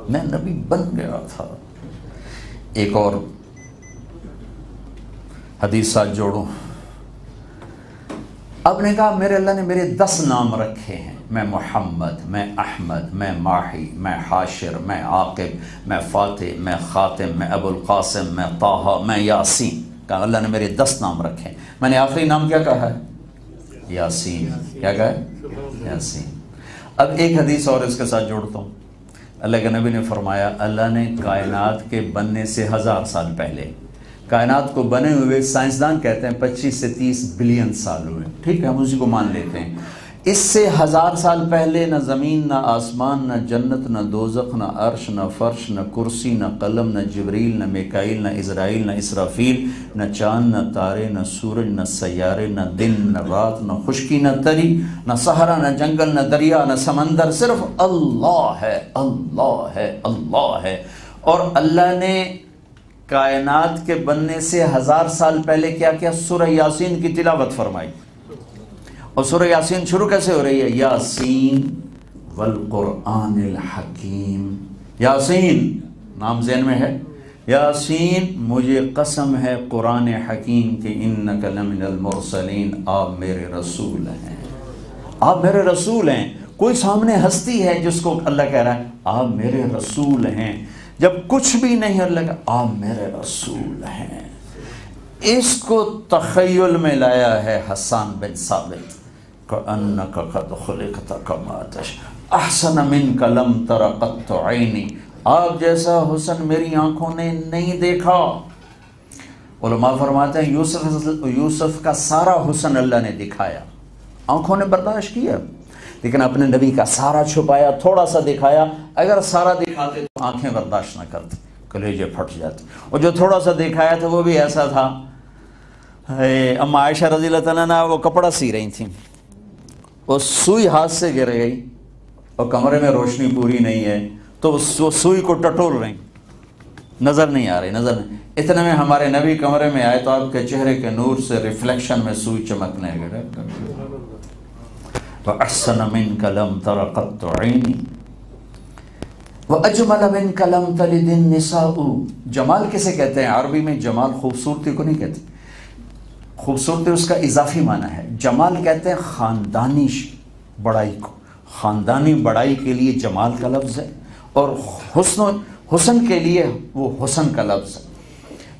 میں نبی بن گیا تھا۔ ایک اور حدیث ساتھ جوڑوں، اب نے کہا میرے اللہ نے میرے 10 نام رکھے ہیں، میں محمد، میں احمد، میں ماحی، میں حاشر، میں عاقب، میں فاتح، میں خاتم، میں ابو القاسم، میں طٰہٰ، میں یاسین۔ کہا اللہ نے میرے 10 نام رکھے ہیں، میں نے آخری نام کیا کہا ہے؟ یاسین۔ کیا کہا ہے؟ یاسین۔ اب ایک حدیث اور اس کے ساتھ جوڑتا ہوں۔ اللہ کے نبی نے فرمایا اللہ نے کائنات کے بننے سے 1000 سال پہلے، کائنات کو بنے ہوئے سائنسدان کہتے ہیں 25 سے 30 بلین سال ہوئے، ٹھیک ہے ہم اسی کو مان لیتے ہیں، اس سے 1000 سال پہلے نہ زمین، نہ آسمان، نہ جنت، نہ دوزخ، نہ عرش، نہ فرش، نہ کرسی، نہ قلم، نہ جبریل، نہ میکائیل، نہ اسرائیل، نہ اسرافیل، نہ چاند، نہ تارے، نہ سورج، نہ سیارے، نہ دن، نہ رات، نہ خشکی، نہ تری، نہ صحرا، نہ جنگل، نہ دریا، نہ سمندر، صرف اللہ ہے، اللہ ہے، اللہ ہے۔ اور اللہ نے کائنات کے بننے سے 1000 سال پہلے کیا کیا؟ سورہ یاسین کی تلاوت فرمائی۔ اور سورہ یاسین شروع کیسے ہو رہی ہے؟ یاسین والقرآن الحکیم۔ یاسین نام ذہن میں ہے؟ یاسین مجھے قسم ہے قرآن حکیم کہ انک لمن المرسلین، آپ میرے رسول ہیں، آپ میرے رسول ہیں۔ کوئی سامنے ہستی ہے جس کو اللہ کہہ رہا ہے آپ میرے رسول ہیں، جب کچھ بھی نہیں اللہ کا آپ میرے رسول ہیں۔ اس کو تخیل میں لایا ہے حسان بن ثابت، کأنک قد خلقت کما تشاء احسن منک لم تر قط عینی، آپ جیسا حسن میری آنکھوں نے نہیں دیکھا۔ علماء فرماتے ہیں یوسف کا سارا حسن اللہ نے دکھایا، آنکھوں نے برداشت کیا، لیکن اپنے نبی کا سارا چھپایا، تھوڑا سا دکھایا۔ اگر سارا دکھاتے تو آنکھیں برداشت نہ کرتی، کلیجے پھٹ جاتے، اور جو تھوڑا سا دکھایا تھا وہ بھی ایسا تھا۔ اما عائشہ رضی اللہ تعالیٰ عنہ وہ کپڑا سی رہی تھیں، وہ سوئی ہاتھ سے گر گئی اور کمرے میں روشنی پوری نہیں ہے تو وہ سوئی کو ٹٹول رہی، نظر نہیں آ رہی، نظر نہیں۔ اتنے میں ہمارے نبی کمرے میں آئے تو آپ کے چہرے کے نور سے ریفلیکشن میں سوئی چمکنے لگے۔ وَأَحْسَنَ مِنْكَ لَمْ تَرَ قَطُّ عَيْنِي وَأَجْمَلَ مِنْكَ لَمْ تَلِدِ النِّسَاءُ۔ جمال کسے کہتے ہیں؟ عربی میں جمال خوبصورتی کو نہیں کہتے، خوبصورتی اس کا اضافی معنی ہے۔ جمال کہتے ہیں خاندانی بڑائی کو، خاندانی بڑائی کے لیے جمال کا لفظ ہے، اور حسن کے لیے وہ حسن کا لفظ ہے۔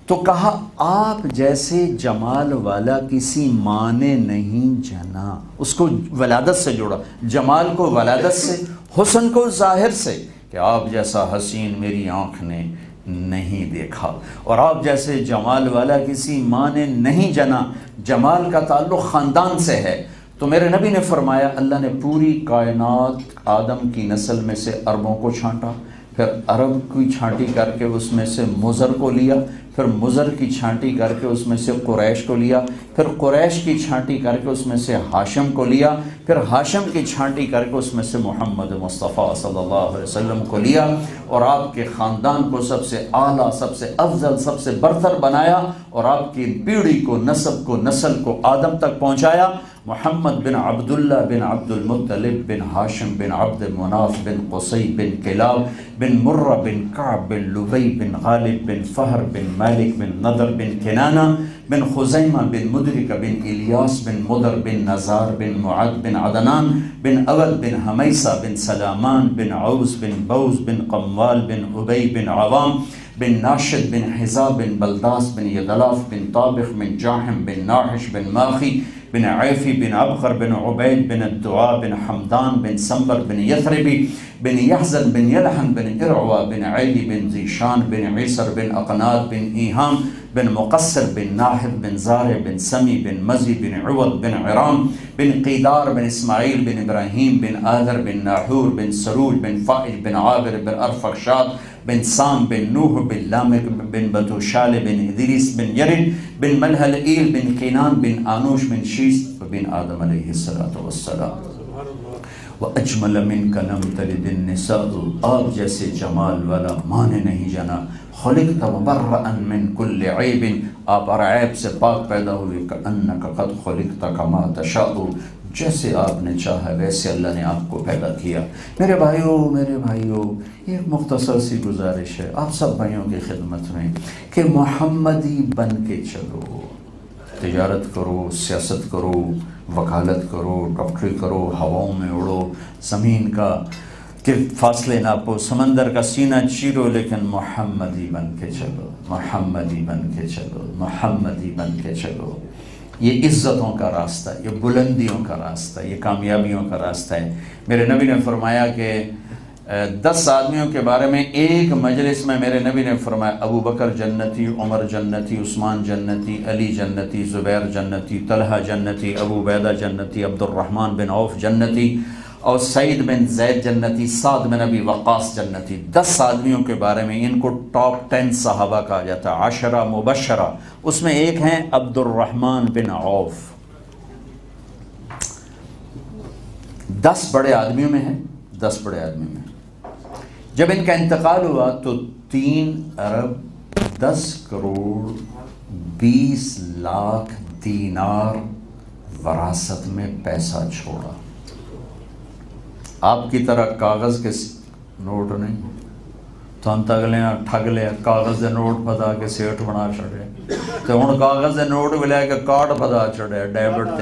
تو کہا آپ جیسے جمال والا کسی ماں نے نہیں جنا، اس کو ولادت سے جوڑا، جمال کو ولادت سے، حسن کو ظاہر سے، کہ آپ جیسا حسین میری آنکھ نے نہیں دیکھا، اور آپ جیسے جمال والا کسی ماں نے نہیں جنا۔ جمال کا تعلق خاندان سے ہے۔ تو میرے نبی نے فرمایا اللہ نے پوری کائنات آدم کی نسل میں سے عربوں کو چھانٹا، پھر عرب کی چھانٹی کر کے اس میں سے مضر کو لیا، پھر مضر کی چھانٹی کر کے اس میں سے قریش کو لیا، پھر قریش کی چھانٹی کر کے اس میں سے ہاشم کو لیا، پھر ہاشم کی چھانٹی کر کے اس میں سے محمد مصطفیٰ صلی اللہ علیہ وسلم کو لیا، اور آپ کے خاندان کو سب سے اعلیٰ، سب سے افضل، سب سے برتر بنایا، اور آپ کی پیڑھی کو، نسب کو، نسل کو آدم تک پہنچایا۔ محمد بن عبداللہ بن عبد المطلب بن ہاشم بن عبد مناف بن قصی بن کلاب بن مرہ بن کعب بن لبی بن غالب بن فہر بن مالک بن نضر بن کنانہ بن خزیمہ بن مدرک بن الیاس بن مدر بن نزار بن معد بن عدنان بن اول بن حمیسہ بن سلامان بن عوز بن بوز بن قموال بن عبی بن عوام بن ناشد بن حزاب بن بلداس بن یدلاف بن طابخ بن جاحم بن ناحش بن ماخی بن عیفی بن عبقر بن عبید بن الدعاء بن حمدان بن سنبر بن یثربی بن یحزن بن یلحن بن ارعوا بن عیلی بن زیشان بن عیسر بن اقناد بن ایہام بن مقصر بن ناحد بن زارع بن سمی بن مزی بن عوض بن عرام بن قیدار بن اسماعیل بن ابراہیم بن آذر بن ناحور بن سروج بن فائج بن عابر بن ارفخشاد بن سام بن نوح بن لامک بن بتوشال بن ادریس بن یرد بن ملحلئیل بن قینان بن آنوش بن شیس بن آدم علیہ السلام۔ وَأَجْمَلَ مِنْكَ لَمْ تَلِدِ النِّسَاءُ، آپ جیسے جمال والا ماں نے نہیں جنا۔ خلقت مبرأً من كل عیب، آپ ہر عیب سے پاک پیدا ہوئے۔ کأنک قد خلقت کما تشاء، جیسے آپ نے چاہا ویسے اللہ نے آپ کو پیدا کیا۔ میرے بھائیوں ایک مختصر سی گزارش ہے آپ سب بھائیوں کی خدمت میں کہ محمدی بن کے چلو، تجارت کرو، سیاست کرو، وکالت کرو، ڈاکٹری کرو، ہواؤں میں اڑو، زمین کا کہ فاصلے ناپو، سمندر کا سینہ چیرو، لیکن محمدی بن کے چلو، محمدی بن کے چلو، محمدی بن کے چلو۔ یہ عزتوں کا راستہ، یہ بلندیوں کا راستہ، یہ کامیابیوں کا راستہ ہے۔ میرے نبی نے فرمایا کہ 10 آدمیوں کے بارے میں ایک مجلس میں میرے نبی نے فرمایا ابو بکر جنتی، عمر جنتی، عثمان جنتی، علی جنتی، زبیر جنتی، طلحہ جنتی، ابو عبیدہ جنتی، عبد الرحمن بن عوف جنتی، اور سعید بن زید جنتی، سعد بن ابی وقاص جنتی۔ 10 آدمیوں کے بارے میں ان کو ٹاپ 10 صحابہ کہا جاتا ہے، 10 مبشرہ، اس میں ایک ہیں عبد الرحمن بن عوف۔ 10 بڑے آدمیوں میں ہیں، 10 بڑے آدمیوں میں۔ جب ان کا انتقال ہوا تو 3 ارب 10 کروڑ 20 لاکھ دینار وراثت میں پیسہ چھوڑا۔ آپ کی طرح کاغذ کے نوٹ نہیں تو ہم تگلے ٹھگ لے کاغذ دے نوٹ پتا کے سیٹ بنا چھڑے تو ہن کاغذ دے نوٹ بھی لے کے کارڈ پتا چھڑے، ڈیبٹ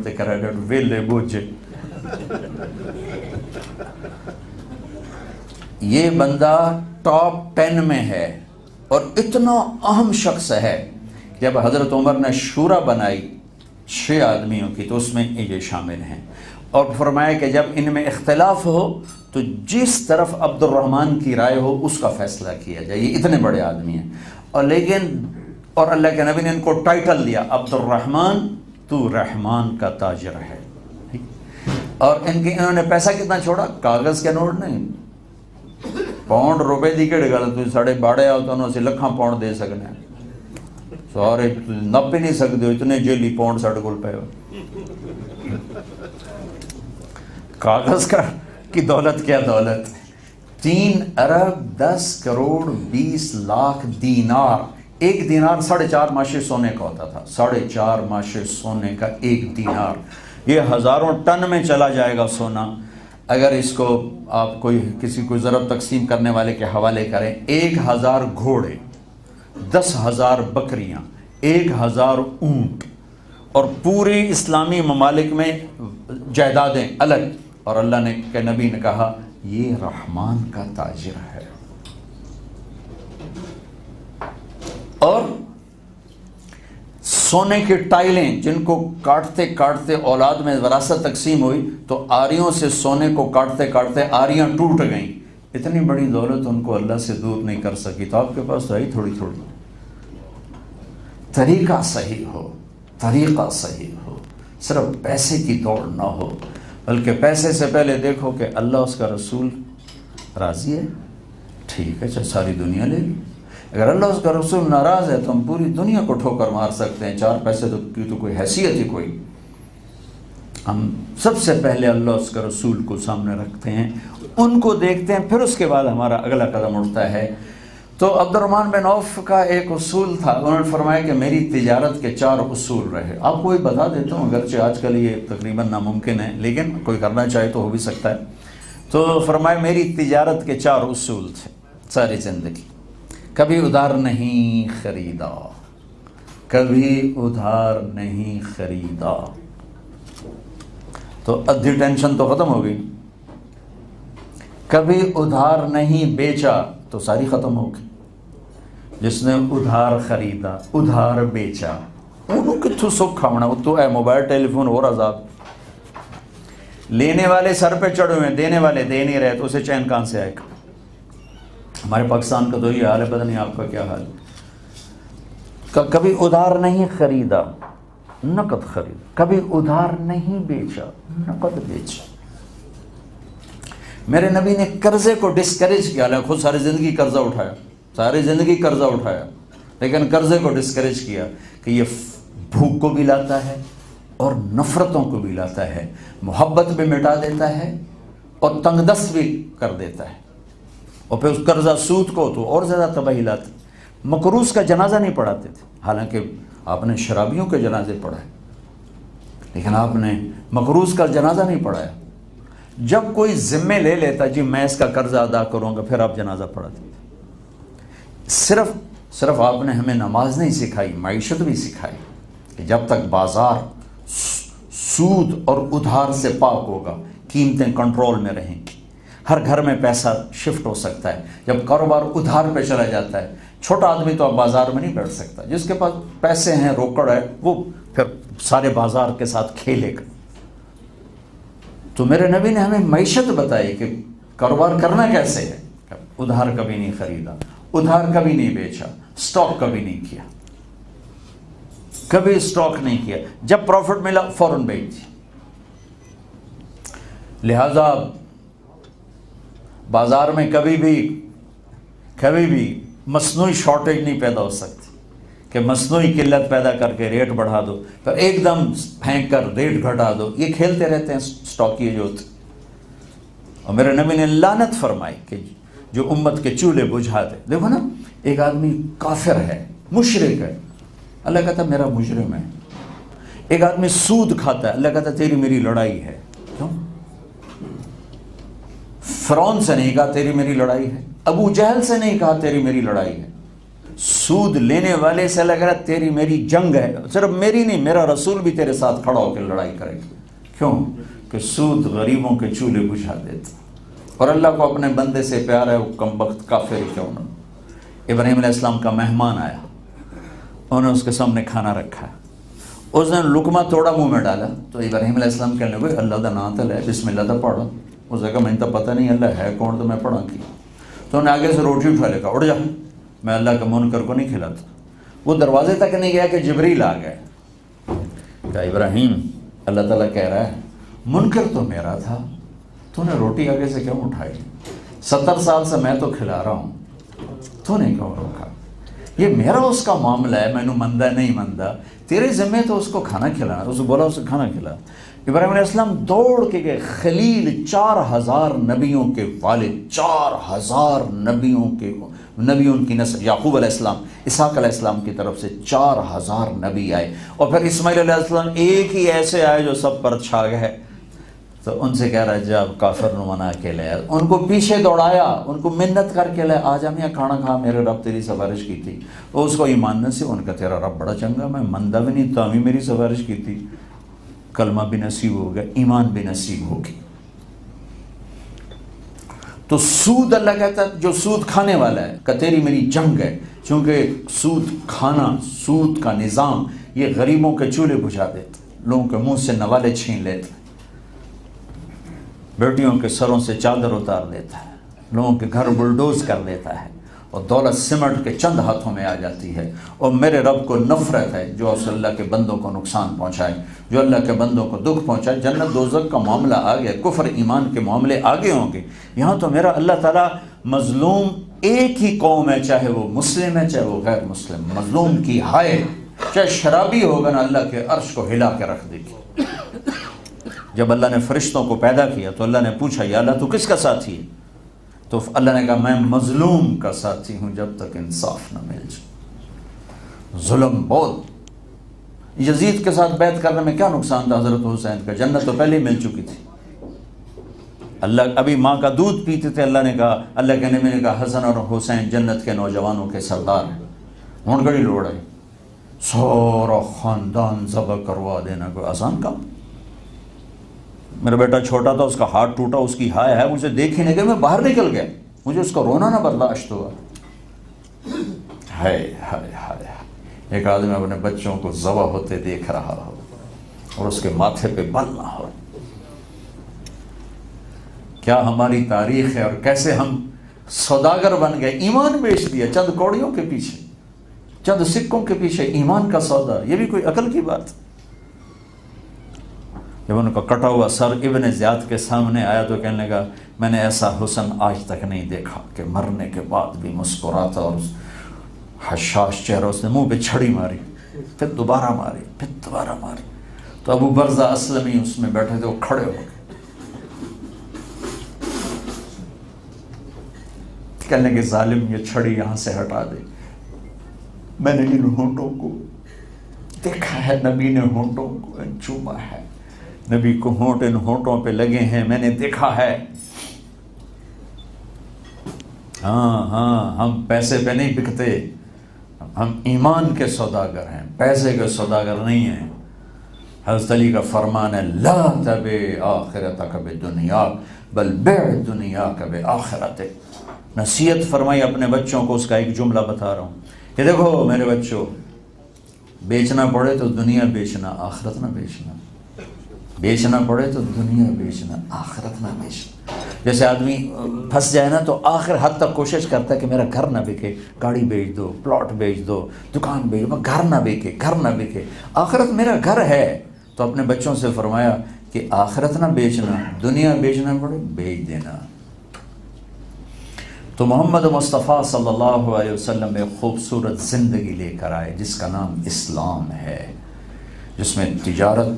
تے کریڈٹ ویلے بوجھے۔ یہ بندہ ٹاپ 10 میں ہے اور اتنا اہم شخص ہے۔ جب حضرت عمر نے شورا بنائی 6 آدمیوں کی تو اس میں یہ شامل ہیں، اور فرمایا کہ جب ان میں اختلاف ہو تو جس طرف عبد الرحمن کی رائے ہو اس کا فیصلہ کیا جائے۔ یہ اتنے بڑے آدمی ہیں، اور اللہ کے نبی نے ان کو ٹائٹل دیا عبد الرحمن تو رحمان کا تاجر ہے۔ اور انہوں نے پیسہ کتنا چھوڑا؟ کاغذ کے نوٹ نہیں، پاؤنڈ روپے دی کہڑی گل، تو ساڑے باڑے آؤ تو انہوں سے لکھاں پاؤنڈ دے سکنے ہیں، سارے نپ ہی نہیں سکتے ہو اتنے جیلی پاؤنڈ ساڑے کول پے ہو۔ کاغذ کا کی دولت کیا دولت، 3 ارب 10 کروڑ 20 لاکھ دینار۔ ایک دینار 4.5 ماشے سونے کا ہوتا تھا، 4.5 ماشے سونے کا ایک دینار، یہ ہزاروں ٹن میں چلا جائے گا سونا۔ اگر اس کو آپ کسی کو ضرب تقسیم کرنے والے کے حوالے کریں، 1000 گھوڑے، 10,000 بکریاں، 1000 اونٹ، اور پوری اسلامی ممالک میں جائیدادیں الگ، اور اللہ کے نبی نے کہا یہ رحمان کا تاجر ہے۔ اور سونے کی ٹائلیں جن کو کاٹتے کاٹتے اولاد میں وراثت تقسیم ہوئی تو آریوں سے سونے کو کاٹتے کاٹتے آریاں ٹوٹ گئیں۔ اتنی بڑی دولت ان کو اللہ سے دور نہیں کر سکی، تو آپ کے پاس رہی تھوڑی تھوڑی۔ طریقہ صحیح ہو، طریقہ صحیح ہو، صرف پیسے کی دوڑ نہ ہو، بلکہ پیسے سے پہلے دیکھو کہ اللہ اس کا رسول راضی ہے، ٹھیک ہے، چاہے ساری دنیا لے لی۔ اگر اللہ اس کا رسول ناراض ہے تو ہم پوری دنیا کو ٹھوکر مار سکتے ہیں، 4 پیسے کی تو کوئی حیثیت ہی کوئی۔ ہم سب سے پہلے اللہ اس کا رسول کو سامنے رکھتے ہیں، ان کو دیکھتے ہیں، پھر اس کے بعد ہمارا اگلا قدم اٹھتا ہے۔ تو عبد الرحمن بن عوف کا ایک اصول تھا، انہوں نے فرمایا کہ میری تجارت کے 4 اصول رہے۔ آپ کو بتا دیتا ہوں، اگرچہ آج کل یہ تقریباً ناممکن ہے لیکن کوئی کرنا چاہے تو ہو بھی سکتا ہے۔ تو فرمایا میری تجارت کے 4 اصول تھے ساری زندگی۔ کبھی ادھار نہیں خریدا، کبھی ادھار نہیں خریدا، تو ادھی ٹینشن تو ختم ہو گئی۔ کبھی ادھار نہیں بیچا تو ساری ختم ہو گئی۔ جس نے ادھار خریدا، ادھار بیچا، انہوں کتھو سکھ ہونا، وہ تو ہے موبائل ٹیلی فون اور عذاب۔ لینے والے سر پہ چڑھے ہوئے، دینے والے دے نہیں رہے، تو اسے چین کہاں سے آئے گا؟ ہمارے پاکستان کا تو یہ حال ہے، پتہ نہیں آپ کا کیا حال ہے۔ کبھی ادھار نہیں خریدا، نقد خرید، کبھی ادھار نہیں بیچا، نقد بیچا۔ میرے نبی نے قرضے کو ڈسکریج کیا، خود ساری زندگی قرضہ اٹھایا، ساری زندگی قرضہ اٹھایا، لیکن قرضے کو ڈسکریج کیا کہ یہ بھوک کو بھی لاتا ہے اور نفرتوں کو بھی لاتا ہے، محبت بھی مٹا دیتا ہے اور تنگ دست بھی کر دیتا ہے، اور پھر اس قرضہ سود کو تو اور زیادہ تباہی لاتا ہے۔ مقروض کا جنازہ نہیں پڑھاتے تھے، حالانکہ آپ نے شرابیوں کے جنازے پڑھائے، لیکن آپ نے مقروض کا جنازہ نہیں پڑھایا. جب کوئی ذمے لے لیتا جی میں اس کا قرضہ ادا کروں گا، پھر آپ جنازہ پڑھا دیتے. صرف آپ نے ہمیں نماز نہیں سکھائی، معیشت بھی سکھائی کہ جب تک بازار سود اور ادھار سے پاک ہوگا قیمتیں کنٹرول میں رہیں گی. ہر گھر میں پیسہ شفٹ ہو سکتا ہے. جب کاروبار ادھار پہ چلا جاتا ہے، چھوٹا آدمی تو اب بازار میں نہیں بیٹھ سکتا. جس کے پاس پیسے ہیں، روکڑ ہے، وہ پھر سارے بازار کے ساتھ کھیلے گا. تو میرے نبی نے ہمیں معیشت بتائی کہ کاروبار کرنا کیسے ہے. ادھار کبھی نہیں خریدا، ادھار کبھی نہیں بیچا، سٹاک کبھی نہیں کیا، کبھی سٹاک نہیں کیا. جب پروفٹ ملا فوراً بیچ دیا. لہذا بازار میں کبھی بھی مصنوعی شارٹیج نہیں پیدا ہو سکتی کہ مصنوعی قلت پیدا کر کے ریٹ بڑھا دو پھر ایک دم پھینک کر ریٹ گھٹا دو. یہ کھیلتے رہتے ہیں سٹاکی جو ہوتے. اور میرے نبی نے لعنت فرمائی کہ جو امت کے چولہے بجھا دے. دیکھو نا، ایک آدمی کافر ہے، مشرک ہے، اللہ کہتا میرا مجرم ہے. ایک آدمی سود کھاتا ہے، اللہ کہتا تیری میری لڑائی ہے. کیوں؟ فرعون سے نہیں کہا تیری میری لڑائی ہے، ابو جہل سے نہیں کہا تیری میری لڑائی ہے. سود لینے والے سے اللہ کہتا تیری میری جنگ ہے. صرف میری نہیں، میرا رسول بھی تیرے ساتھ کھڑا ہو کے لڑائی کرے گا. کیوں؟ کہ سود غریبوں کے چولہے بجھا دیتا. اور اللہ کو اپنے بندے سے پیار ہے، وہ کم بخت کافر کیوں نہ. ابراہیم علیہ السلام کا مہمان آیا، انہوں نے اس کے سامنے کھانا رکھا. اس نے لقمہ توڑا، منہ میں ڈالا تو ابراہیم علیہ السلام کہنے لگے اللہ دا نام تل ہے، بسم اللہ دا پڑھو. اس نے کہا میں تو پتہ نہیں اللہ ہے کون، تو میں پڑھا کی. تو انہوں نے آگے سے روٹی اٹھا لے، کہا اٹھ جا، میں اللہ کے منکر کو نہیں کھلاتا. وہ دروازے تک نہیں گیا کہ جبریل آ گئے. کہا ابراہیم اللہ تعالیٰ کہہ رہا ہے منکر تو میرا تھا، تو نے روٹی آگے سے کیوں اٹھائی؟ 70 سال سے میں تو کھلا رہا ہوں، تو نے کیوں روکا؟ یہ میرا اس کا معاملہ ہے، میں نے مندہ نہیں مندہ، تیرے ذمہ تو اس کو کھانا کھلانا. اس کو بولا اسے کھانا کھلا. ابراہیم علیہ السلام دوڑ کے گئے. خلیل 4000 نبیوں کے والد، 4000 نبیوں کی نسل، یعقوب علیہ السلام، اسحاق علیہ السلام کی طرف سے 4000 نبی آئے. اور پھر اسماعیل علیہ السلام ایک ہی ایسے آئے جو سب پر چھا گئے. تو ان سے کہہ رہا ہے جب کافر نو منا کے لے، ان کو پیچھے دوڑایا، ان کو منت کر کے لے آ جا میاں کھانا کھا، میرے رب تیری سفارش کی تھی. اور اس کو ایمان نہ سے ان کا تیرا رب بڑا چنگا، میں مندہ بھی نہیں، تو ہی میری سفارش کی تھی. کلمہ بھی نصیب ہو گیا، ایمان بھی نصیب ہوگی. تو سود اللہ کہتا ہے جو سود کھانے والا ہے کہ تیری میری جنگ ہے. چونکہ سود کھانا، سود کا نظام یہ غریبوں کے چولہے بجھا دیتا، لوگوں کے منہ سے نوالے چھین لیتا، بیٹیوں کے سروں سے چادر اتار دیتا ہے، لوگوں کے گھر بلڈوز کر دیتا ہے، اور دولت سمٹ کے چند ہاتھوں میں آ جاتی ہے. اور میرے رب کو نفرت ہے جو اس اللہ کے بندوں کو نقصان پہنچائے، جو اللہ کے بندوں کو دکھ پہنچائے. جنت دوزخ کا معاملہ آ گیا، کفر ایمان کے معاملے آگے ہوں گے. یہاں تو میرا اللہ تعالیٰ مظلوم ایک ہی قوم ہے، چاہے وہ مسلم ہے چاہے وہ غیر مسلم، مظلوم کی ہائے چاہے شرابی ہوگا نا، اللہ کے عرش کو ہلا کے رکھ دے گی. جب اللہ نے فرشتوں کو پیدا کیا تو اللہ نے پوچھا یا اللہ تو کس کا ساتھی ہے؟ تو اللہ نے کہا میں مظلوم کا ساتھی ہوں جب تک انصاف نہ مل جائے. ظلم بہت. یزید کے ساتھ بیعت کرنے میں کیا نقصان تھا حضرت حسین کا؟ جنت تو پہلے ہی مل چکی تھی. اللہ ابھی ماں کا دودھ پیتے تھے، اللہ نے کہا، اللہ کے نبی نے کہا حسن اور حسین جنت کے نوجوانوں کے سردار ہیں. ہون گڑی لوڑ ہے، سورا خاندان ذبح کروا دینا کوئی آسان کام؟ میرا بیٹا چھوٹا تھا، اس کا ہاتھ ٹوٹا، اس کی ہائے ہے، مجھے دیکھ ہی نہیں گیا، میں باہر نکل گیا، مجھے اس کا رونا نہ برداشت ہوا. ہائے ہائے ہائے، ایک آدمی اپنے بچوں کو ذبح ہوتے دیکھ رہا ہو اور اس کے ماتھے پہ بل نہ ہو. کیا ہماری تاریخ ہے، اور کیسے ہم سوداگر بن گئے، ایمان بیچ دیا چند کوڑیوں کے پیچھے، چند سکوں کے پیچھے ایمان کا سودا. یہ بھی کوئی عقل کی بات؟ جب ان کا کٹا ہوا سر ابن زیاد کے سامنے آیا تو کہنے لگا میں نے ایسا حسن آج تک نہیں دیکھا کہ مرنے کے بعد بھی مسکراتا، اور حشاش چہرہ. اس نے منہ پہ چھڑی ماری، پھر دوبارہ ماری، پھر دوبارہ ماری. تو ابو برزہ اسلمی اس میں بیٹھے تھے، وہ کھڑے ہو گئے، کہنے کہ ظالم یہ چھڑی یہاں سے ہٹا دے. میں نے ان ہونٹوں کو دیکھا ہے نبی نے ہونٹوں کو چوما ہے، نبی کو ہونٹ ان ہونٹوں پہ لگے ہیں، میں نے دیکھا ہے۔ ہاں ہم پیسے پہ نہیں بکتے، ہم ایمان کے سوداگر ہیں، پیسے کے سوداگر نہیں ہیں۔ حضرت علی کا فرمان ہے لا تبع آخرتک بدنیا بل بع دنیاک بآخرتک۔ نصیحت فرمائی اپنے بچوں کو، اس کا ایک جملہ بتا رہا ہوں کہ دیکھو میرے بچوں، بیچنا پڑے تو دنیا بیچنا، آخرت نہ بیچنا۔ بیچنا پڑے تو دنیا بیچنا، آخرت نہ بیچنا۔ جیسے آدمی پھنس جائے نا تو آخر حد تک کوشش کرتا ہے کہ میرا گھر نہ بکے، گاڑی بیچ دو، پلاٹ بیچ دو، دکان بیچ دو، گھر نہ بکے، گھر نہ بکے۔ آخرت میرا گھر ہے، تو اپنے بچوں سے فرمایا کہ آخرت نہ بیچنا، دنیا بیچنا پڑے بیچ دینا۔ تو محمد مصطفیٰ صلی اللہ علیہ وسلم ایک خوبصورت زندگی لے کر آئے جس کا نام اسلام ہے، جس میں تجارت،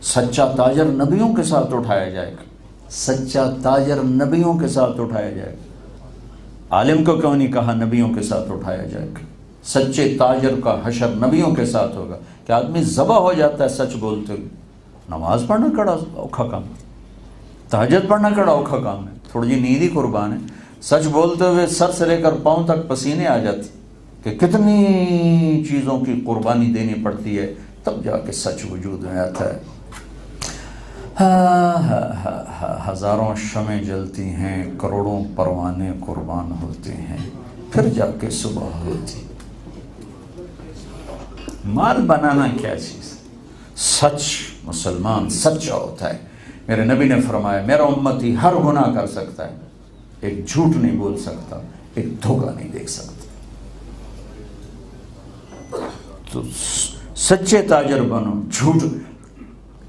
سچا تاجر نبیوں کے ساتھ اٹھایا جائے گا، سچا تاجر نبیوں کے ساتھ اٹھایا جائے گا۔ عالم کو کیوں نہیں کہا نبیوں کے ساتھ اٹھایا جائے گا؟ سچے تاجر کا حشر نبیوں کے ساتھ ہوگا کہ آدمی ذبح ہو جاتا ہے سچ بولتے ہوئے۔ نماز پڑھنا کڑا اوکھا کام، تہجد پڑھنا کڑا اوکھا کام ہے، تھوڑی جی نیند ہی قربان ہے۔ سچ بولتے ہوئے سر سے لے کر پاؤں تک پسینے آ جاتے کہ کتنی چیزوں کی قربانی دینی پڑتی ہے، تب جا کے سچ وجود میں آتا ہے۔ ہزاروں شمعیں جلتی ہیں، کروڑوں پروانے قربان ہوتے ہیں، پھر جا کے صبح ہوتی۔ مال بنانا کیا چیز؟ سچ، مسلمان سچا ہوتا ہے۔ میرے نبی نے فرمایا میرا امتی ہر گناہ کر سکتا ہے، ایک جھوٹ نہیں بول سکتا، ایک دھوکہ نہیں دیکھ سکتا۔ تو سچے تاجر بنو، جھوٹ،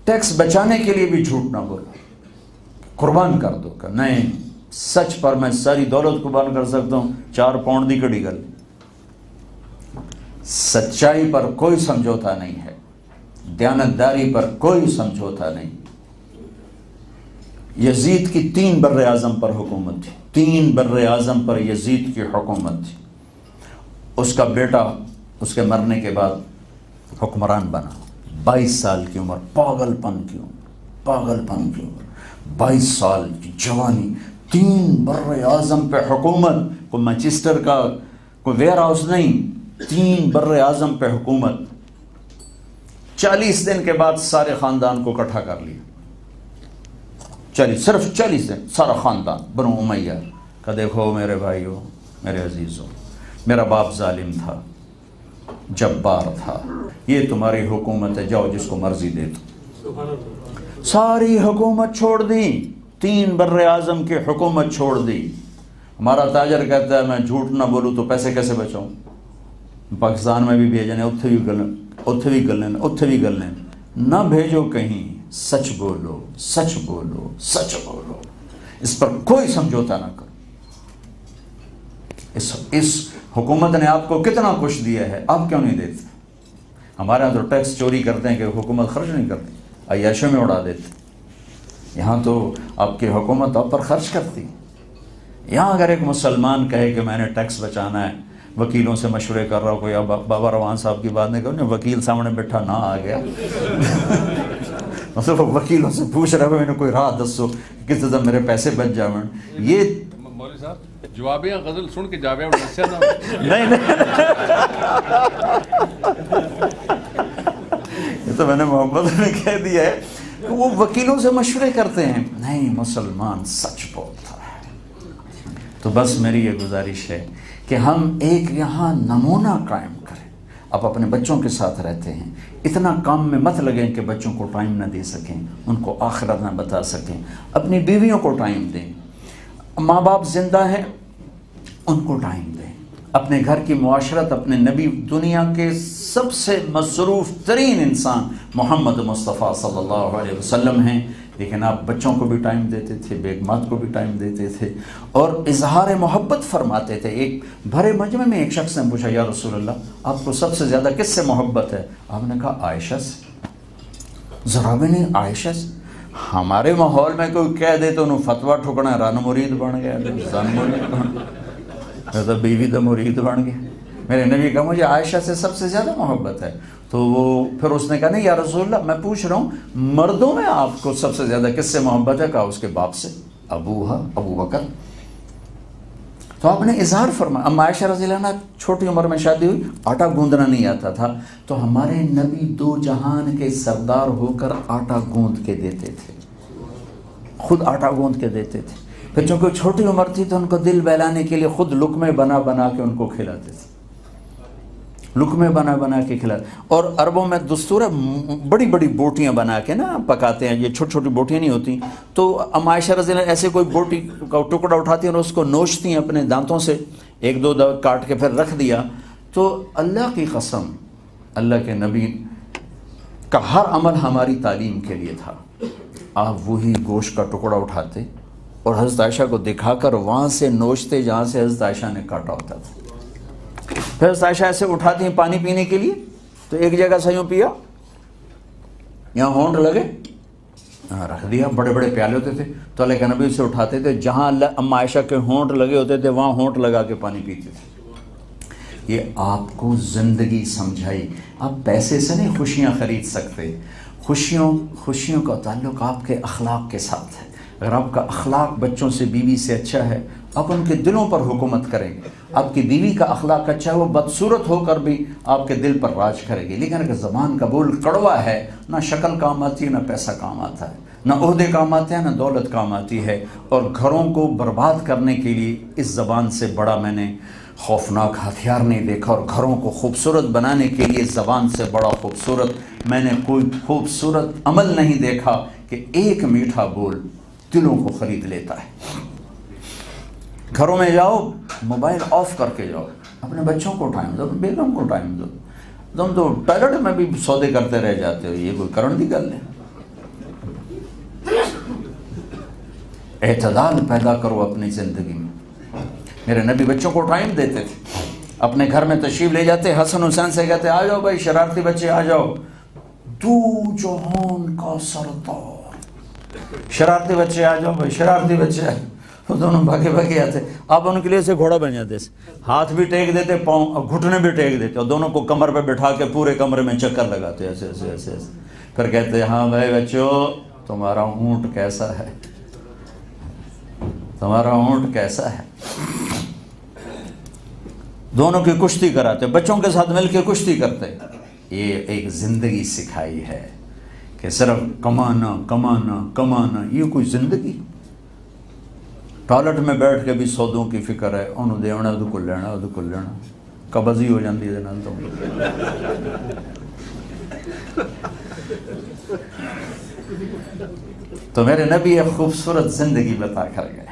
ٹیکس بچانے کے لیے بھی جھوٹ نہ بولو، قربان کر دو کہ نہیں سچ پر میں ساری دولت قربان کر سکتا ہوں، 4 پاؤنڈ دی کڑی گل۔ سچائی پر کوئی سمجھوتا نہیں ہے، دیانتداری پر کوئی سمجھوتا نہیں۔ یزید کی 3 بر اعظم پر حکومت تھی، 3 بر اعظم پر یزید کی حکومت تھی۔ اس کا بیٹا اس کے مرنے کے بعد حکمران بنا، 22 سال کی عمر، پاگل پن کی عمر، 22 سال کی جوانی، 3 بر اعظم پہ حکومت، کوئی مانچسٹر کا کوئی ویئر ہاؤس نہیں، 3 بر اعظم پہ حکومت۔ 40 دن کے بعد سارے خاندان کو اکٹھا کر لیا، صرف 40 دن سارا خاندان بنو امیہ کہ دیکھو میرے بھائیو، میرے عزیزو، میرا باپ ظالم تھا، جبار تھا، یہ تمہاری حکومت ہے، جاؤ جس کو مرضی دے دو۔ ساری حکومت چھوڑ دی، 3 بر اعظم کی حکومت چھوڑ دی۔ ہمارا تاجر کہتا ہے میں جھوٹ نہ بولوں تو پیسے کیسے بچاؤں؟ پاکستان میں بھی بھیجنے، اتھے بھی گلنے، نہ بھیجو کہیں، سچ بولو، سچ بولو، سچ بولو، اس پر کوئی سمجھوتا نہ کرو۔ اس حکومت نے آپ کو کتنا کچھ دیا ہے، آپ کیوں نہیں دیتے؟ ہمارے یہاں تو ٹیکس چوری کرتے ہیں کہ حکومت خرچ نہیں کرتی، عیاشوں میں اڑا دیتے۔ یہاں تو آپ کی حکومت آپ پر خرچ کرتی۔ یہاں اگر ایک مسلمان کہے کہ میں نے ٹیکس بچانا ہے، وکیلوں سے مشورے کر رہا ہوں، کوئی بابا روان صاحب کی بات نہیں کروں، وکیل سامنے بیٹھا نہ آ گیا مطلب وکیلوں سے پوچھ رہا ہے میں نے کوئی راہ دسو کس طرح میرے پیسے بچ جاؤں۔ یہ مولوی صاحب جوابیاں غزل سن کے جاویاں نہیں یہ تو میں نے محمد نے کہہ دیا ہے کہ وہ وکیلوں سے مشورے کرتے ہیں، نہیں مسلمان سچ بولتا ہے۔ تو بس میری یہ گزارش ہے کہ ہم ایک یہاں نمونہ قائم کریں۔ آپ اپنے بچوں کے ساتھ رہتے ہیں، اتنا کام میں مت لگیں کہ بچوں کو ٹائم نہ دے سکیں، ان کو آخرت نہ بتا سکیں۔ اپنی بیویوں کو ٹائم دیں، ماں باپ زندہ ہیں ان کو ٹائم دیں، اپنے گھر کی معاشرت، اپنے نبی، دنیا کے سب سے مصروف ترین انسان محمد مصطفیٰ صلی اللہ علیہ وسلم ہیں، لیکن آپ بچوں کو بھی ٹائم دیتے تھے، بیگمات کو بھی ٹائم دیتے تھے اور اظہار محبت فرماتے تھے۔ ایک بھرے مجمع میں ایک شخص نے پوچھا یا رسول اللہ آپ کو سب سے زیادہ کس سے محبت ہے؟ آپ نے کہا عائشہ سے۔ ذرا بھی نہیں عائشہ سے؟ ہمارے ماحول میں کوئی کہہ دے تو انہوں فتویٰ ٹھکنا رن مرید بن گیا، زن مرید بن گیا، بیوی دا مرید بن گیا۔ میرے نبی کہا مجھے عائشہ سے سب سے زیادہ محبت ہے. تو وہ پھر اس نے کہا نہیں یا رسول اللہ میں پوچھ رہا ہوں مردوں میں آپ کو سب سے زیادہ کس سے محبت ہے؟ کہا اس کے باپ سے، ابو بکر. تو آپ نے اظہار فرمایا. اما عائشہ رضی اللہ عنہ چھوٹی عمر میں شادی ہوئی، آٹا گوندنا نہیں آتا تھا، تو ہمارے نبی دو جہان کے سردار ہو کر آٹا گوند کے دیتے تھے، خود آٹا گوند کے دیتے تھے. پھر چونکہ چھوٹی عمر تھی تو ان کو دل بہلانے کے لیے خود لقمے بنا بنا کے ان کو کھلاتے تھے، لقمے بنا بنا کے کھلاتے. اور عربوں میں دستور ہے بڑی بڑی بوٹیاں بنا کے نا پکاتے ہیں، یہ چھوٹی چھوٹی بوٹیاں نہیں ہوتی. تو ام عائشہ رضی اللہ عنہ ایسے کوئی بوٹی کا ٹکڑا اٹھاتی ہیں اور اس کو نوچتی ہیں اپنے دانتوں سے، ایک دو دو کاٹ کے پھر رکھ دیا. تو اللہ کی قسم اللہ کے نبی کا ہر عمل ہماری تعلیم کے لیے تھا. آپ وہی گوشت کا ٹکڑا اٹھاتے اور حضرت عائشہ کو دکھا کر وہاں سے نوچتے جہاں سے حضرت عائشہ نے کاٹا ہوتا تھا. پھر حضرت عائشہ ایسے اٹھاتی ہیں پانی پینے کے لیے تو ایک جگہ سے یوں پیا، یہاں ہونٹ لگے رکھ دیا. بڑے بڑے پیالے ہوتے تھے تو اللہ کے نبی اسے اٹھاتے تھے، جہاں اما عائشہ کے ہونٹ لگے ہوتے تھے وہاں ہونٹ لگا کے پانی پیتے تھے. یہ آپ کو زندگی سمجھائی. آپ پیسے سے نہیں خوشیاں خرید سکتے. خوشیوں کا تعلق آپ کے اخلاق کے ساتھ ہے. اگر آپ کا اخلاق بچوں سے بیوی سے اچھا ہے آپ ان کے دلوں پر حکومت کریں گے. آپ کی بیوی کا اخلاق اچھا ہے وہ بدصورت ہو کر بھی آپ کے دل پر راج کرے گی. لیکن اگر زبان کا بول کڑوا ہے نہ شکل کام آتی ہے نہ پیسہ کام آتا ہے، نہ عہدے کام آتے ہیں نہ دولت کام آتی ہے. اور گھروں کو برباد کرنے کے لیے اس زبان سے بڑا میں نے خوفناک ہتھیار نہیں دیکھا. اور گھروں کو خوبصورت بنانے کے لیے زبان سے بڑا خوبصورت میں نے کوئی خوبصورت عمل نہیں دیکھا کہ ایک میٹھا بول دلوں کو خرید لیتا ہے. گھروں میں جاؤ موبائل آف کر کے جاؤ، اپنے بچوں کو ٹائم دو، بیگم کو ٹائم دو. تم تو ٹائلٹ میں بھی سودے کرتے رہ جاتے ہو، یہ کوئی کرن دی گل ہے. اعتدال پیدا کرو اپنی زندگی میں. میرے نبی بچوں کو ٹائم دیتے تھے، اپنے گھر میں تشریف لے جاتے، حسن حسین سے کہتے آ جاؤ بھائی شرارتی بچے آ جاؤ. دو جہان کا سردار، شرارتی بچے آ جاؤ بھائی شرارتی بچے. وہ دونوں بھاگے بھاگے آتے. آپ ان کے لیے سے گھوڑا بن جاتے، ہاتھ بھی ٹیک دیتے، پاؤں گھٹنے بھی ٹیک دیتے، اور دونوں کو کمر پہ بٹھا کے پورے کمرے میں چکر لگاتے ایسے ایسے ایسے ایسے. پھر کہتے ہاں بھائی بچوں تمہارا اونٹ کیسا ہے، تمہارا اونٹ کیسا ہے. دونوں کی کشتی کراتے، بچوں کے ساتھ مل کے کشتی کرتے. یہ ایک زندگی سکھائی ہے کہ صرف کمانا کمانا کمانا یہ کوئی زندگی. ٹوائلٹ میں بیٹھ کے بھی سودوں کی فکر ہے، انہوں دے آنا وہ لینا وہ لینا، قبض ہی ہو جاتی ہے. تو میرے نبی ایک خوبصورت زندگی بتا کر گئے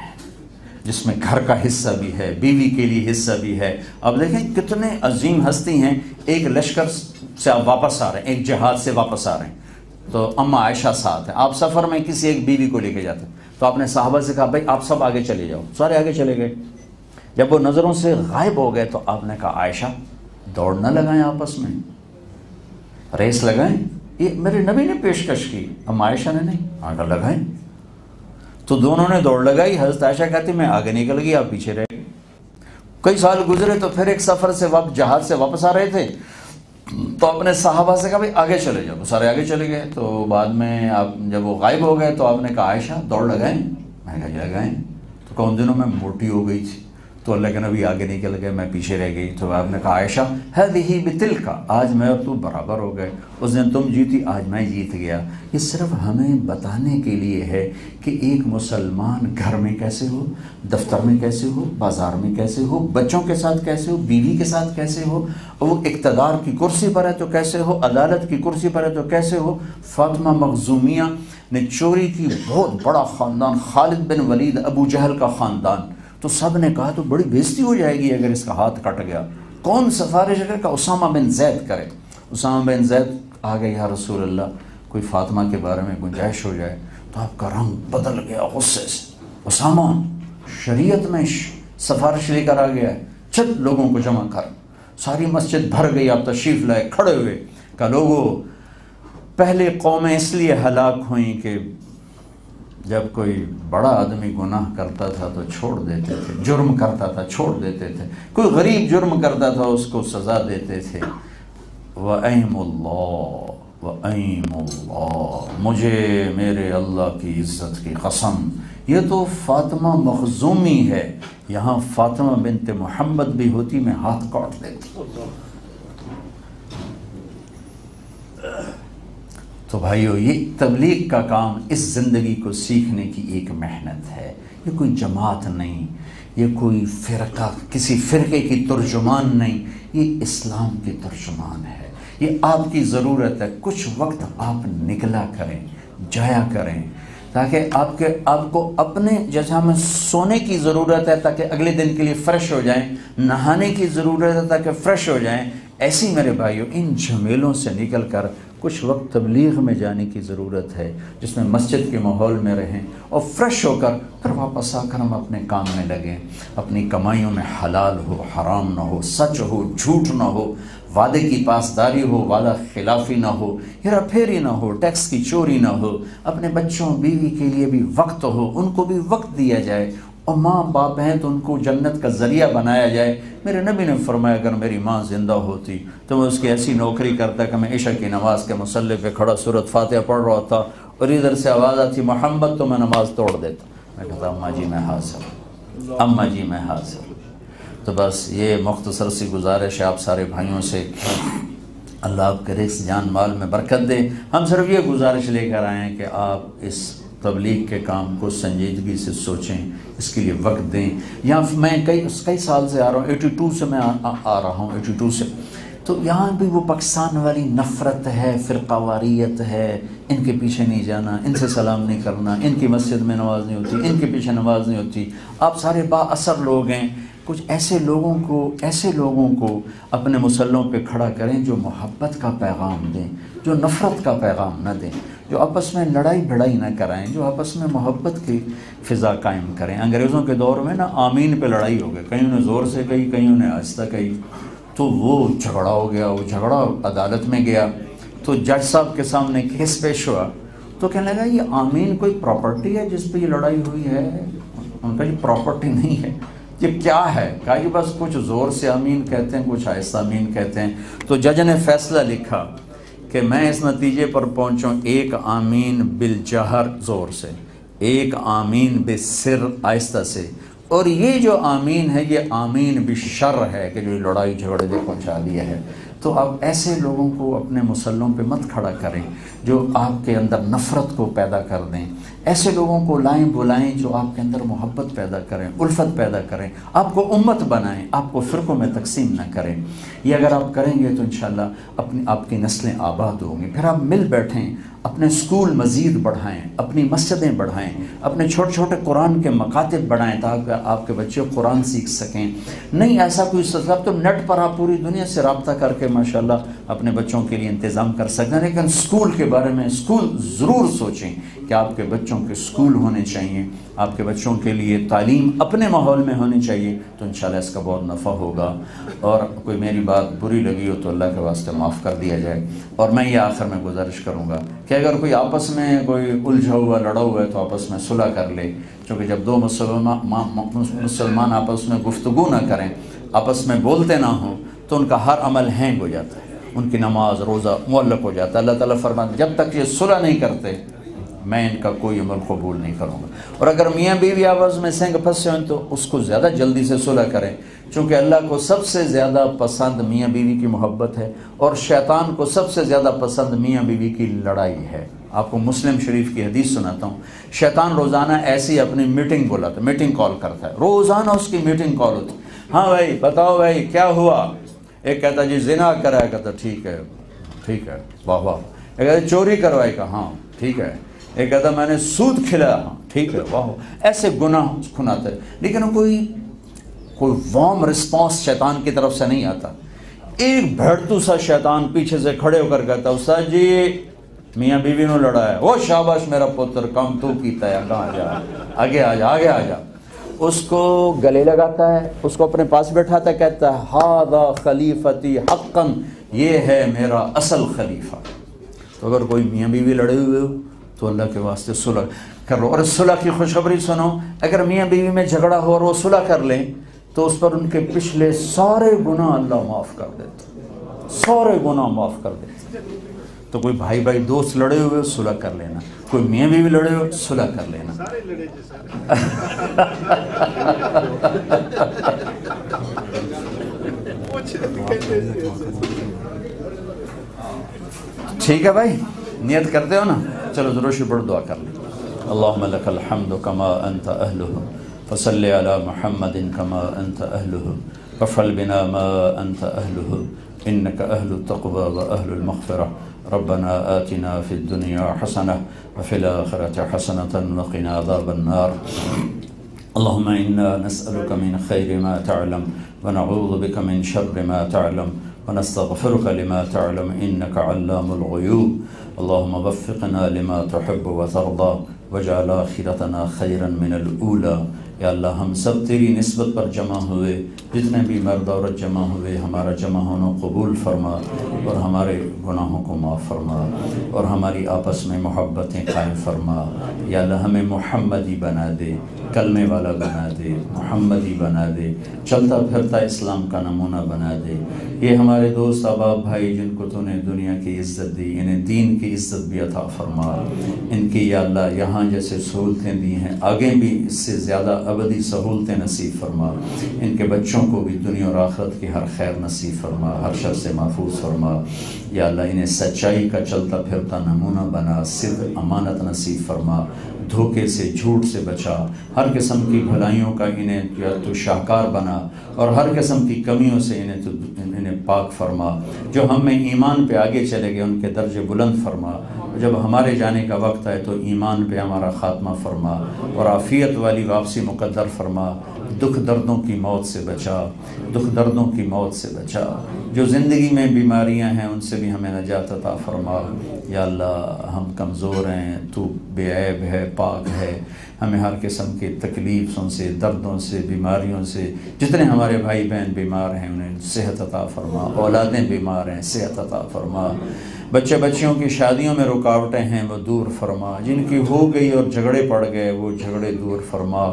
جس میں گھر کا حصہ بھی ہے، بیوی کے لیے حصہ بھی ہے. اب دیکھیں کتنے عظیم ہستی ہیں. ایک لشکر سے آپ واپس آ رہے ہیں، ایک جہاد سے واپس آ رہے ہیں، تو اما عائشہ ساتھ ہیں. آپ سفر میں کسی ایک بیوی کو لے کے جاتے ہیں تو آپ نے صحابہ سے کہا بھائی آپ سب آگے چلے جاؤ. سارے آگے چلے گئے. جب وہ نظروں سے غائب ہو گئے تو آپ نے کہا عائشہ دوڑ نہ لگائیں، آپس میں ریس لگائیں. یہ میرے نبی نے پیشکش کی، اما عائشہ نے نہیں. آگے لگائیں. تو دونوں نے دوڑ لگائی. حضرت عائشہ کہتی میں آگے نکل گئی، آپ پیچھے رہ گئے. کئی سال گزرے تو پھر ایک سفر سے جہاد سے واپس آ رہے تھے تو اپنے صحابہ سے کہا بھائی آگے چلے جاؤ. سارے آگے چلے گئے. تو بعد میں آپ جب وہ غائب ہو گئے تو آپ نے کہا عائشہ دوڑ لگائیں. میں کہا لگائیں. تو کون دنوں میں موٹی ہو گئی تھی تو اللہ کے نبی آگے نکل گئے، میں پیچھے رہ گئی. تو آپ نے کہا عائشہ ہذہ بتلک، آج میں اور تو برابر ہو گئے. اس دن تم جیتی آج میں جیت گیا. یہ صرف ہمیں بتانے کے لیے ہے کہ ایک مسلمان گھر میں کیسے ہو، دفتر میں کیسے ہو، بازار میں کیسے ہو، بچوں کے ساتھ کیسے ہو، بیوی کے ساتھ کیسے ہو، اور وہ اقتدار کی کرسی پر ہے تو کیسے ہو، عدالت کی کرسی پر ہے تو کیسے ہو. فاطمہ مخزومیہ نے چوری کی، بہت بڑا خاندان، خالد بن ولید ابو جہل کا خاندان. تو سب نے کہا تو بڑی بےزتی ہو جائے گی اگر اس کا ہاتھ کٹ گیا. کون سفارش کرے؟ کہ اسامہ بن زید کرے. اسامہ بن زید آ گئے، یا رسول اللہ کوئی فاطمہ کے بارے میں گنجائش ہو جائے. تو آپ کا رنگ بدل گیا غصے سے. اسامہ شریعت میں سفارش لے کر آ گیا ہے، چل لوگوں کو جمع کر. ساری مسجد بھر گئی. آپ تشریف لائے، کھڑے ہوئے، کہ لوگوں پہلے قومیں اس لیے ہلاک ہوئیں کہ جب کوئی بڑا آدمی گناہ کرتا تھا تو چھوڑ دیتے تھے، جرم کرتا تھا چھوڑ دیتے تھے، کوئی غریب جرم کرتا تھا اس کو سزا دیتے تھے۔ وَأَيْمُ اللَّهِ وَأَيْمُ اللَّهِ، مجھے میرے اللہ کی عزت کی قسم، یہ تو فاطمہ مخزومی ہے، یہاں فاطمہ بنت محمد بھی ہوتی میں ہاتھ کاٹ دیتی۔ تو بھائیو، یہ تبلیغ کا کام اس زندگی کو سیکھنے کی ایک محنت ہے، یہ کوئی جماعت نہیں، یہ کوئی فرقہ، کسی فرقے کی ترجمان نہیں، یہ اسلام کی ترجمان ہے۔ یہ آپ کی ضرورت ہے، کچھ وقت آپ نکلا کریں، جایا کریں، تاکہ آپ کو اپنے، جیسے ہمیں سونے کی ضرورت ہے تاکہ اگلے دن کے لیے فریش ہو جائیں، نہانے کی ضرورت ہے تاکہ فریش ہو جائیں، ایسی میرے بھائیو ان جھمیلوں سے نکل کر کچھ وقت تبلیغ میں جانے کی ضرورت ہے، جس میں مسجد کے ماحول میں رہیں اور فریش ہو کر پھر واپس آ کر ہم اپنے کام میں لگیں، اپنی کمائیوں میں حلال ہو، حرام نہ ہو، سچ ہو، جھوٹ نہ ہو، وعدے کی پاسداری ہو، وعدہ خلافی نہ ہو، ہیرا پھیری نہ ہو، ٹیکس کی چوری نہ ہو، اپنے بچوں بیوی کے لیے بھی وقت ہو، ان کو بھی وقت دیا جائے، اور ماں باپ ہیں تو ان کو جنت کا ذریعہ بنایا جائے۔ میرے نبی نے فرمایا اگر میری ماں زندہ ہوتی تو میں اس کی ایسی نوکری کرتا کہ میں عشاء کی نماز کے مصلی پہ کھڑا سورۃ فاتحہ پڑھ رہا تھا اور ادھر سے آواز آتی محمد، تو میں نماز توڑ دیتا، میں کہتا اماں جی میں حاضر، اماں جی میں حاضر۔ تو بس یہ مختصر سی گزارش ہے آپ سارے بھائیوں سے، اللہ آپ کے رزق جان مال میں برکت دے۔ ہم صرف یہ گزارش لے کر آئے ہیں کہ آپ اس تبلیغ کے کام کو سنجیدگی سے سوچیں، اس کے لیے وقت دیں۔ یہاں میں کئی سال سے آ رہا ہوں، 82 سے میں آ رہا ہوں، 82 سے، تو یہاں بھی وہ پاکستان والی نفرت ہے، فرقہ واریت ہے، ان کے پیچھے نہیں جانا، ان سے سلام نہیں کرنا، ان کی مسجد میں نماز نہیں ہوتی، ان کے پیچھے نماز نہیں ہوتی۔ آپ سارے با اثر لوگ ہیں، کچھ ایسے لوگوں کو اپنے مسلوں پہ کھڑا کریں جو محبت کا پیغام دیں، جو نفرت کا پیغام نہ دیں، جو آپس میں لڑائی بھڑائی نہ کرائیں، جو آپس میں محبت کی فضا قائم کریں۔ انگریزوں کے دور میں نا آمین پہ لڑائی ہو گئی، کئیوں نے زور سے کہی، کئیوں نے آہستہ کہی، تو وہ جھگڑا ہو گیا، وہ جھگڑا عدالت میں گیا، تو جج صاحب کے سامنے کیس پیش ہوا، تو کہنے لگا یہ آمین کوئی پراپرٹی ہے جس پہ یہ لڑائی ہوئی ہے؟ ان کا یہ پراپرٹی نہیں ہے، یہ کیا ہے؟ کہا یہ بس کچھ زور سے آمین کہتے ہیں، کچھ آہستہ آمین کہتے ہیں۔ تو جج نے فیصلہ لکھا کہ میں اس نتیجے پر پہنچوں، ایک آمین بالجہر زور سے، ایک آمین بالسر آہستہ سے، اور یہ جو آمین ہے یہ آمین بالشر ہے کہ جو لڑائی جھگڑے سے پہنچا دیا ہے۔ تو آپ ایسے لوگوں کو اپنے مسلوں پہ مت کھڑا کریں جو آپ کے اندر نفرت کو پیدا کر دیں، ایسے لوگوں کو لائیں بلائیں جو آپ کے اندر محبت پیدا کریں، الفت پیدا کریں، آپ کو امت بنائیں، آپ کو فرقوں میں تقسیم نہ کریں۔ یہ اگر آپ کریں گے تو انشاءاللہ آپ کی نسلیں آباد ہوں گی۔ پھر آپ مل بیٹھیں، اپنے سکول مزید بڑھائیں، اپنی مسجدیں بڑھائیں، اپنے چھوٹے چھوٹے قرآن کے مکاتب بڑھائیں تاکہ آپ کے بچے قرآن سیکھ سکیں۔ نہیں ایسا کوئی سبب تو نیٹ پر آپ پوری دنیا سے رابطہ کر کے ماشاءاللہ اپنے بچوں کے لیے انتظام کر سکتے ہیں، لیکن سکول کے بارے میں سکول ضرور سوچیں کہ آپ کے بچوں کے سکول ہونے چاہیے، آپ کے بچوں کے لیے تعلیم اپنے ماحول میں ہونی چاہیے، تو انشاءاللہ اس کا بہت نفع ہوگا۔ اور کوئی میری بات بری لگی ہو تو اللہ کے واسطے معاف کر دیا جائے۔ اور میں یہ آخر میں گزارش کروں گا کہ اگر کوئی آپس میں کوئی الجھا ہوا لڑا ہوا ہے تو آپس میں صلح کر لے، کیونکہ جب دو مسلمان آپس میں گفتگو نہ کریں، آپس میں بولتے نہ ہوں، تو ان کا ہر عمل ہینگ ہو جاتا ہے، ان کی نماز روزہ معلق ہو جاتا ہے۔ اللہ تعالیٰ فرماتا ہے جب تک یہ صلح نہیں کرتے میں ان کا کوئی عمل قبول نہیں کروں گا۔ اور اگر میاں بیوی آپس میں سنگ پھنسے ہوئے تو اس کو زیادہ جلدی سے صلح کریں، چونکہ اللہ کو سب سے زیادہ پسند میاں بیوی کی محبت ہے، اور شیطان کو سب سے زیادہ پسند میاں بیوی کی لڑائی ہے۔ آپ کو مسلم شریف کی حدیث سناتا ہوں، شیطان روزانہ ایسی اپنی میٹنگ بلاتا ہے، میٹنگ کال کرتا ہے، روزانہ اس کی میٹنگ کال ہوتی ہے۔ ہاں بھائی بتاؤ بھائی کیا ہوا؟ ایک کہتا جی زنا کرایا، کہتا ٹھیک ہے ٹھیک ہے واہ واہ۔ ایک کہتا چوری کروائی، کہا ہاں ٹھیک ہے۔ ایک کہتا میں نے سود کھلایا، ہاں ٹھیک ہے واہ۔ ایسے گناہ کھناتے ہیں، لیکن کوئی وارم رسپانس شیطان کی طرف سے نہیں آتا۔ ایک بھڑتو سا شیطان پیچھے سے کھڑے ہو کر کہتا استاد جی میاں بیوی نے لڑایا، وہ شاباش میرا پتر کام تو کیتا ہے، کہاں جا آگے آ جا آگے آ جا۔ اس کو گلے لگاتا ہے، اس کو اپنے پاس بیٹھاتا ہے، کہتا ہے ہذا خلیفتی حقا، یہ ہے میرا اصل خلیفہ۔ تو اگر کوئی میاں بیوی لڑے ہوئے ہو تو اللہ کے واسطے صلح، کر لو. اور صلح کی خوشخبری سنو، اگر میاں بیوی میں جھگڑا ہو اور وہ صلح کر لیں تو اس پر ان کے پچھلے سارے گناہ اللہ معاف کر دیتے، سارے گناہ معاف کر دیتے. تو کوئی بھائی بھائی دوست لڑے ہوئے صلح کر لینا، کوئی میاں بیوی لڑے ہوئے صلح کر لینا. ٹھیک ہے بھائی، نیت کرتے ہو نا؟ چلو ضرور شکر دعا کر لیں. اللہم لک الحمد کما انت اہلہ فصل علی محمد کما انت اہلہ وفعل بنا ما انت اہلہ انک اہل التقوی و اہل المغفرہ. ربنا آتنا فی الدنیا حسنہ وفی الآخرۃ حسنۃ وقنا عذاب النار. اللہم انا نسألک من خیر ما تعلم ونعوذ بک من شر ما تعلم ونستغفرك لما تعلم إنك علام الغيوب. اللهم وفقنا لما تحب وترضى واجعل آخرتنا خيرا من الأولى. یا اللہ ہم سب تیری نسبت پر جمع ہوئے، جتنے بھی مرد عورت جمع ہوئے، ہمارا جمع ہونا قبول فرما اور ہمارے گناہوں کو معاف فرما اور ہماری آپس میں محبتیں قائم فرما. یا اللہ ہمیں محمدی بنا دے، کلمے والا بنا دے، محمدی بنا دے، چلتا پھرتا اسلام کا نمونہ بنا دے. یہ ہمارے دوست احباب بھائی جن کو تو نے دنیا کی عزت دی، انہیں دین کی عزت بھی عطا فرما. ان کی یا اللہ یہاں جیسے سہولتیں دی ہیں آگے بھی اس سے زیادہ ابدی سہولتیں نصیب فرما. ان کے بچوں کو بھی دنیا اور آخرت کی ہر خیر نصیب فرما، ہر شر سے محفوظ فرما. یا اللہ انہیں سچائی کا چلتا پھرتا نمونہ بنا، صدق امانت نصیب فرما، دھوکے سے جھوٹ سے بچا، ہر قسم کی بھلائیوں کا انہیں تو شاہکار بنا اور ہر قسم کی کمیوں سے انہیں پاک فرما. جو ہم میں ایمان پہ آگے چلے گئے ان کے درجے بلند فرما. جب ہمارے جانے کا وقت ہے تو ایمان پہ ہمارا خاتمہ فرما اور عافیت والی واپسی مقدر فرما. دکھ دردوں کی موت سے بچا، دکھ دردوں کی موت سے بچا. جو زندگی میں بیماریاں ہیں ان سے بھی ہمیں نجات عطا فرما. یا اللہ ہم کمزور ہیں، تو بے عیب ہے، پاک ہے. ہمیں ہر قسم کی تکلیفوں سے، دردوں سے، بیماریوں سے، جتنے ہمارے بھائی بہن بیمار ہیں انہیں صحت عطا فرما. اولادیں بیمار ہیں، صحت عطا فرما. بچے بچیوں کی شادیوں میں رکاوٹیں ہیں وہ دور فرما. جن کی ہو گئی اور جھگڑے پڑ گئے وہ جھگڑے دور فرما.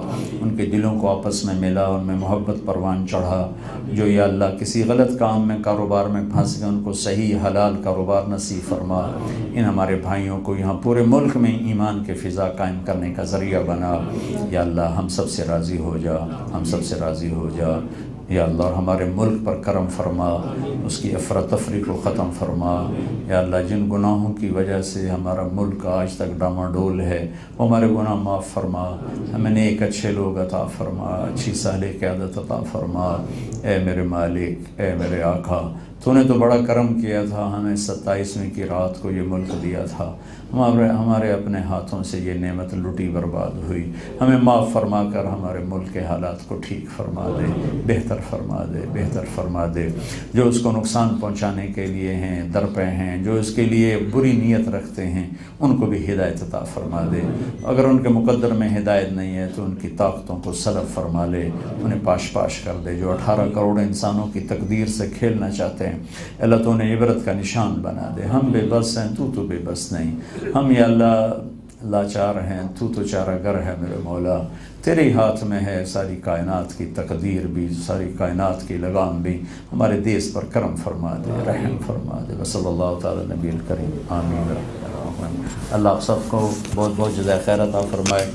ان کے دلوں کو آپس میں ملا، ان میں محبت پروان چڑھا. جو یا اللہ کسی غلط کام میں کاروبار میں پھنس گئے ان کو صحیح حلال کاروبار نصیب فرما. ان ہمارے بھائیوں کو یہاں پورے ملک میں ایمان کے فضا قائم کرنے کا ذریعہ بنا. یا اللہ ہم سب سے راضی ہو جا، ہم سب سے راضی ہو جا. یا اللہ اور ہمارے ملک پر کرم فرما، اس کی افراتفری کو ختم فرما. یا اللہ جن گناہوں کی وجہ سے ہمارا ملک آج تک ڈاماڈول ہے وہ ہمارے گناہ معاف فرما. ہمیں نیک اچھے لوگ عطا فرما، اچھی صالح قیادت عطا فرما. اے میرے مالک، اے میرے آقا، تو نے تو بڑا کرم کیا تھا، ہمیں 27ویں کی رات کو یہ ملک دیا تھا. ہمارے اپنے ہاتھوں سے یہ نعمت لٹی برباد ہوئی. ہمیں معاف فرما کر ہمارے ملک کے حالات کو ٹھیک فرما دے، بہتر فرما دے، بہتر فرما دے. جو اس کو نقصان پہنچانے کے لیے ہیں، در پہ ہیں، جو اس کے لیے بری نیت رکھتے ہیں ان کو بھی ہدایت عطا فرما دے. اگر ان کے مقدر میں ہدایت نہیں ہے تو ان کی طاقتوں کو سلب فرما لے، انہیں پاش پاش کر دے. جو 18 کروڑ انسانوں کی تقدیر سے کھیلنا چاہتے ہیں اللہ تو انہیں عبرت کا نشان بنا دے. ہم بے بس ہیں، تو بے بس نہیں. ہم یا اللہ لاچار ہیں، تو چارہ گر ہے میرے مولا. تیرے ہاتھ میں ہے ساری کائنات کی تقدیر بھی، ساری کائنات کی لگام بھی. ہمارے دیس پر کرم فرما دے، رحم فرما دے. وصلی اللہ تعالی نبی الکریم. آمین. اللہ آپ سب کو بہت بہت جزائے خیر عطا فرمائے.